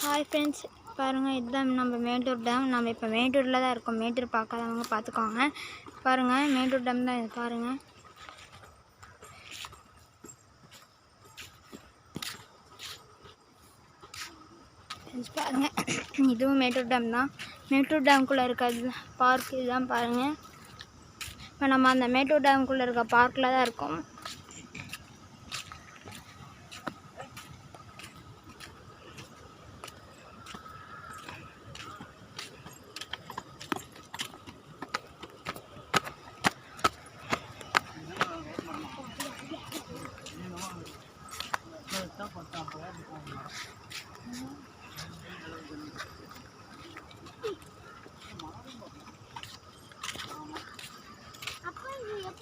Hi friends, பாருங்கள் இதுதான் நம்ம மேட்டூர் டேம். நம்ம இப்போ மேட்டூரில் தான் இருக்கோம். மேட்டூர் பார்க்காதவங்க பார்த்துக்கோங்க. பாருங்கள் மேட்டூர் டேம் தான் இது. பாருங்கள் ஃப்ரெண்ட்ஸ், பாருங்கள் இதுவும் மேட்டூர் டேம் தான். மேட்டூர் டேம்குள்ளே இருக்கிறது பார்க் இதுதான். பாருங்கள் இப்போ நம்ம அந்த மேட்டூர் டேம்குள்ளே இருக்க பார்க்கில் தான் இருக்கோம்.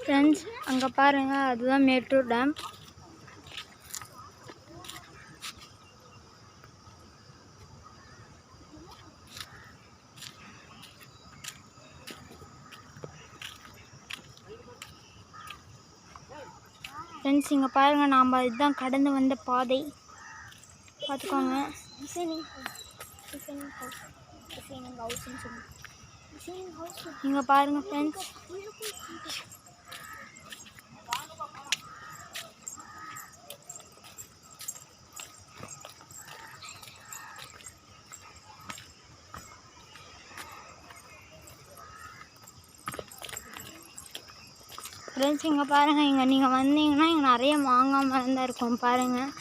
ஃப்ரெண்ட்ஸ், அங்கே பாருங்கள் அதுதான் மேட்டூர் டேம். ஃப்ரெண்ட்ஸ், இங்கே பாருங்கள் நாம் இதுதான் கடந்து வந்த பாதை. பார்த்துக்கோங்க. இங்கே பாருங்கள் ஃப்ரெண்ட்ஸ், இங்கே பாருங்கள். இங்கே நீங்கள் வந்தீங்கன்னா இங்கே நிறைய மாங்காய் மரம் தான் இருக்கும். பாருங்கள்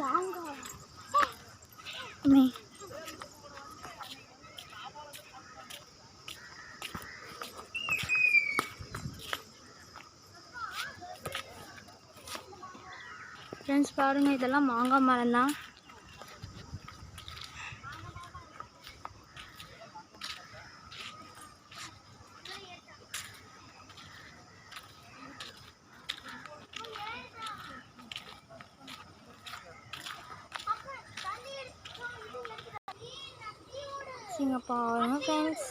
மாங்காய். ஃப்ரெண்ட்ஸ், பாருங்கள் இதெல்லாம் மாங்காய் மரம் தான். இங்கே பாருங்க ஃப்ரெண்ட்ஸ்,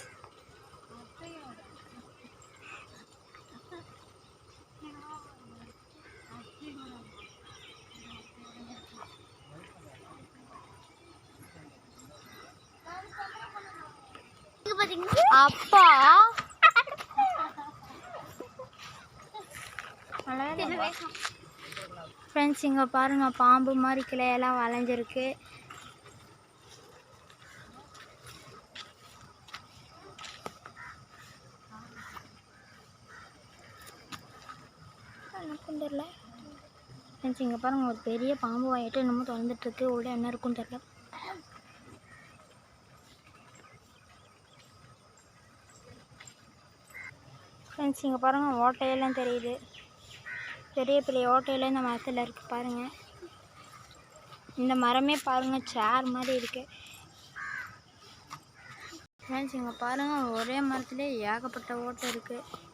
அப்பா ஃப்ரெண்ட்ஸ், இங்கே பாருங்கள் பாம்பு மாதிரி கிளையெல்லாம் வளைஞ்சிருக்கு. எனக்கும் தெரில ஃப்ரெண்ட்ஸ். இங்கே பாருங்கள் ஒரு பெரிய பாம்பு வாயிட்டு என்னமோ திறந்துட்டுருக்கு. உள்ள என்ன இருக்குன்னு தெரில. ஃப்ரெண்ட்ஸ், இங்கே பாருங்கள் ஓட்டையெல்லாம் தெரியுது. பெரிய பெரிய ஓட்டையெல்லாம் இந்த மரத்தில் இருக்குது. பாருங்கள் இந்த மரமே பாருங்கள் சேர் மாதிரி இருக்குது. ஃப்ரெண்ட்ஸ், இங்கே பாருங்கள் ஒரே மரத்துலேயே ஏகப்பட்ட ஓட்டை இருக்குது.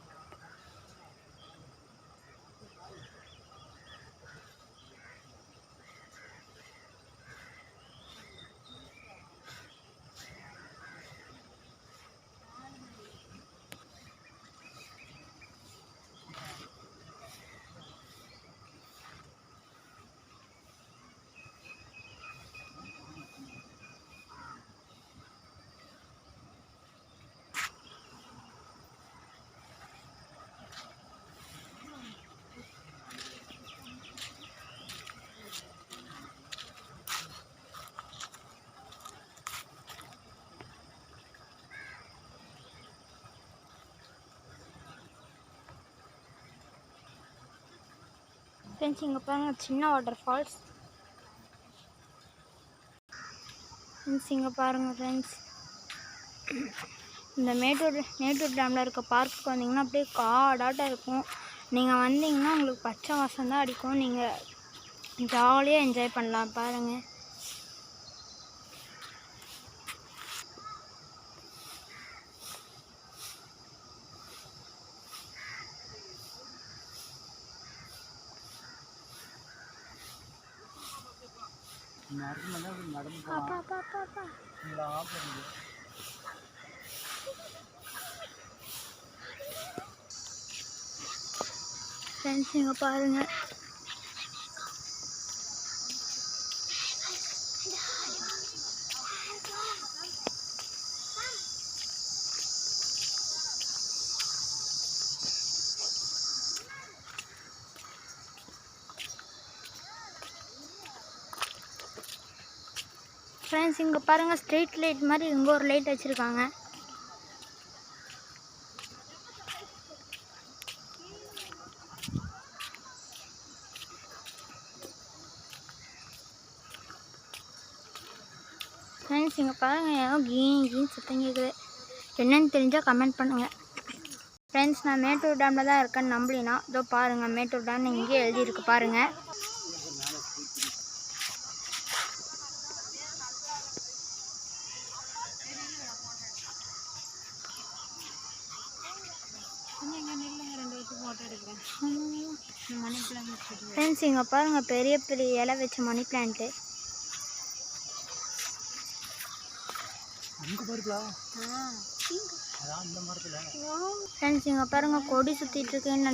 ஃப்ரெண்ட்ஸ், இங்கே பாருங்கள் சின்ன வாட்டர் ஃபால்ஸ். ஃப்ரெண்ட்ஸ், இங்கே பாருங்கள் ஃப்ரெண்ட்ஸ், இந்த மேட்டூர் டேமில் இருக்க பார்க்குக்கு வந்தீங்கன்னா அப்படியே காடாட்டம் இருக்கும். நீங்கள் வந்தீங்கன்னா உங்களுக்கு பச்சை வாசம் தான் அடிக்கும். நீங்கள் ஜாலியாக என்ஜாய் பண்ணலாம். பாருங்கள் ஃப்ரெண்ட்ஸ் இங்கே பாருங்கள். ஃப்ரெண்ட்ஸ் இங்கே பாருங்கள், ஸ்ட்ரீட் லைட் மாதிரி இங்கே ஒரு லைட் வச்சுருக்காங்க. ஃப்ரெண்ட்ஸ் இங்கே பாருங்கள், ஏதோ கீன்னு சத்தம் கேட்குது. என்னன்னு தெரிஞ்சால் கமெண்ட் பண்ணுங்கள். ஃப்ரெண்ட்ஸ் நான் மேட்டூர் டேமில் தான் இருக்கேன்னு நம்பலினா இதோ பாருங்கள், மேட்டூர் டேம்னு இங்கேயே எழுதியிருக்கு பாருங்கள். ஃப்ரெண்ட்ஸ் இங்கே பாருங்கள், பெரிய பெரிய இலை வச்ச மணி பிளான்ட்டு. ஃப்ரெண்ட்ஸ் இங்கே பாருங்கள், கொடி சுற்றிட்டு இருக்குன்னு